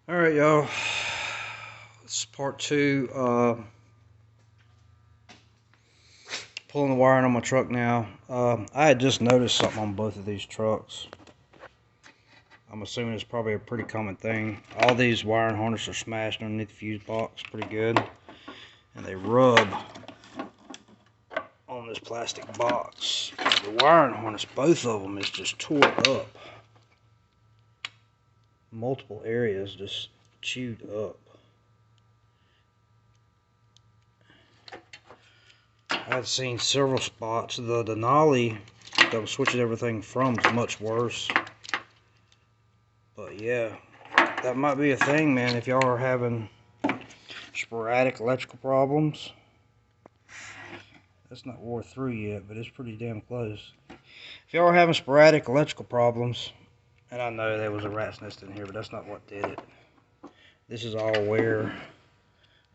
Alright, y'all. This is part two. Pulling the wiring on my truck now. I had just noticed something on both of these trucks. I'm assuming it's probably a pretty common thing. All these wiring harnesses are smashed underneath the fuse box pretty good. And they rub on this plastic box. The wiring harness, both of them, is just tore up. Multiple areas just chewed up. I've seen several spots. The Denali that I'm switching everything from is much worse. But yeah, that might be a thing, man. If y'all are having sporadic electrical problems, that's not wore through yet, but it's pretty damn close. If y'all are having sporadic electrical problems, and I know there was a rat's nest in here, but that's not what did it. This is all wear,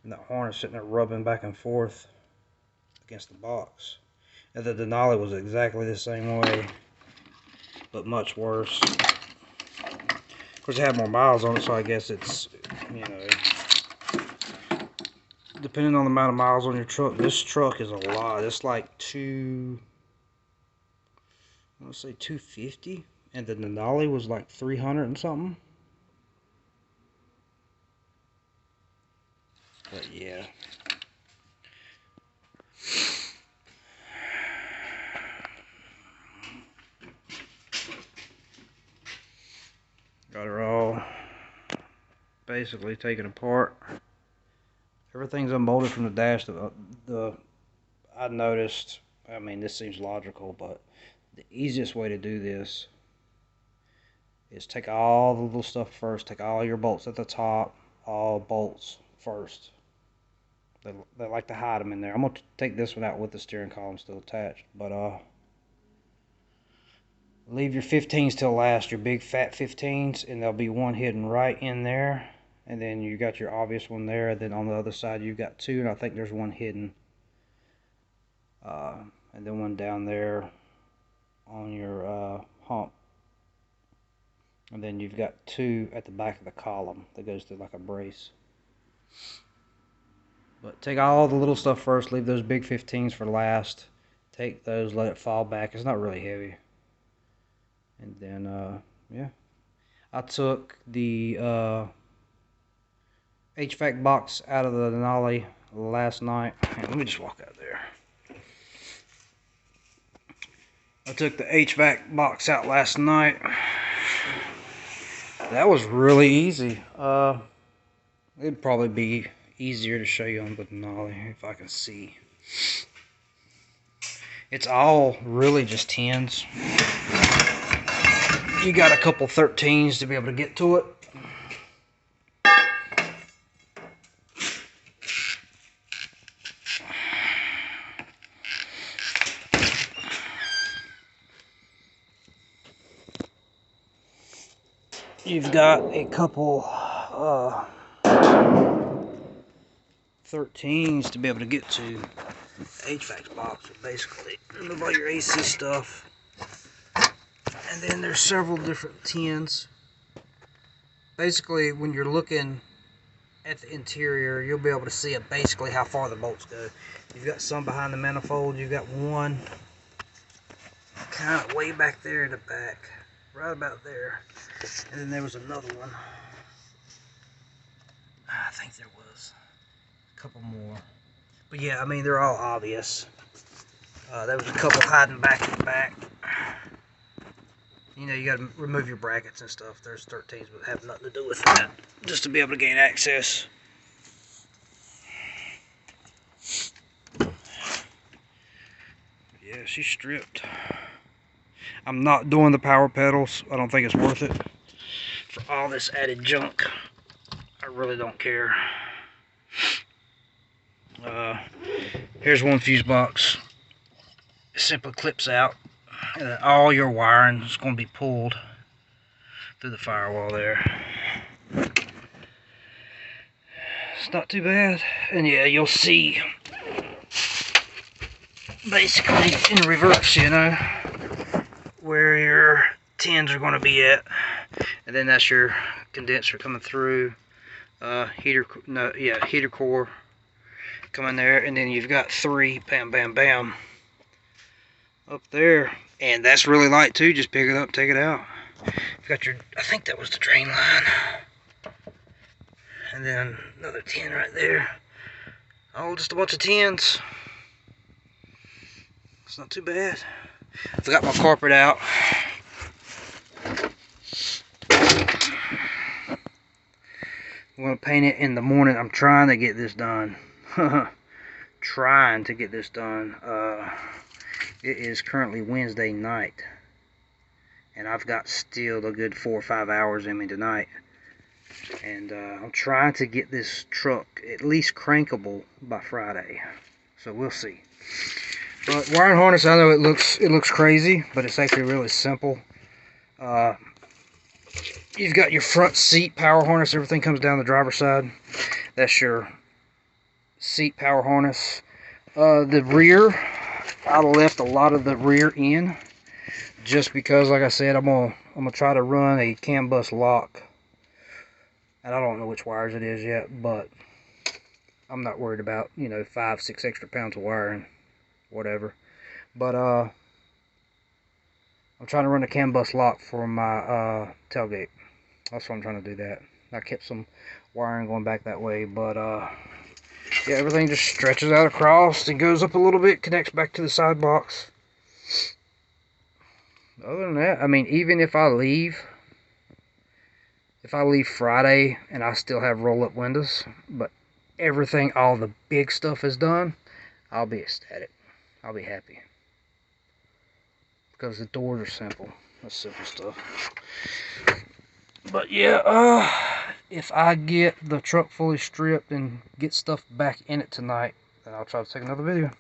and that harness sitting there rubbing back and forth against the box. And the Denali was exactly the same way, but much worse. Of course, it had more miles on it, so I guess it's, you know, depending on the amount of miles on your truck. This truck is a lot. It's like let's say 250, and the Denali was like 300 and something. But yeah. Got her all basically taken apart. Everything's unbolted from the dash. I noticed, I mean, this seems logical, but the easiest way to do this is take all the little stuff first. Take all your bolts at the top, all bolts first. They like to hide them in there. I'm going to take this one out with the steering column still attached, but leave your 15s till last, your big fat 15s, and there'll be one hidden right in there. And then you got your obvious one there. Then on the other side you've got two, and I think there's one hidden. And then one down there on your hump. And then you've got two at the back of the column that goes to like a brace. But take all the little stuff first. Leave those big 15s for last. Take those, let it fall back. It's not really heavy. And then, yeah. I took the HVAC box out of the Denali last night. Let me just walk out there. I took the HVAC box out last night. That was really easy. It'd probably be easier to show you on the Denali if I can see. It's all really just 10s. You got a couple 13s to be able to get to it. You've got a couple 13s to be able to get to the HVAC box, basically. Remove all your AC stuff. And then there's several different 10s. Basically, when you're looking at the interior, you'll be able to see basically how far the bolts go. You've got some behind the manifold. You've got one kind of way back there in the back, right about there. And then there was another one. I think there was a couple more. But yeah, I mean, they're all obvious. There was a couple hiding back in the back. You know, you got to remove your brackets and stuff. There's 13s, but have nothing to do with that. Just to be able to gain access. Yeah, she's stripped. I'm not doing the power pedals. I don't think it's worth it for all this added junk. I really don't care. Here's one fuse box. It simply clips out. And all your wiring is going to be pulled through the firewall there. It's not too bad. And yeah, you'll see basically in reverse, you know, where your 10s are going to be at. And then that's your condenser coming through. Heater core coming there, and then you've got 3 bam bam bam up there, and that's really light too. Just pick it up, take it out. You've got your, I think that was the drain line, and then another 10 right there. Oh, just a bunch of 10s. It's not too bad. I've got my carpet out. I'm going to paint it in the morning. I'm trying to get this done. Trying to get this done. It is currently Wednesday night, and I've got still a good 4 or 5 hours in me tonight. And I'm trying to get this truck at least crankable by Friday. So we'll see. But wiring harness, I know it looks crazy, but it's actually really simple. You've got your front seat power harness. Everything comes down the driver's side. That's your seat power harness. The rear, I left a lot of the rear in, just because, like I said, I'm gonna try to run a CAN bus lock. And I don't know which wires it is yet, but I'm not worried about, 5-6 extra pounds of wiring, whatever. But I'm trying to run a CAN bus lock for my tailgate. That's what I'm trying to do that. I kept some wiring going back that way, but yeah, everything just stretches out across and goes up a little bit, connects back to the side box. Other than that, I mean, even if I leave Friday and I still have roll-up windows, but everything, all the big stuff is done, I'll be ecstatic. I'll be happy. Because the doors are simple. That's simple stuff. But yeah, if I get the truck fully stripped and get stuff back in it tonight, then I'll try to take another video.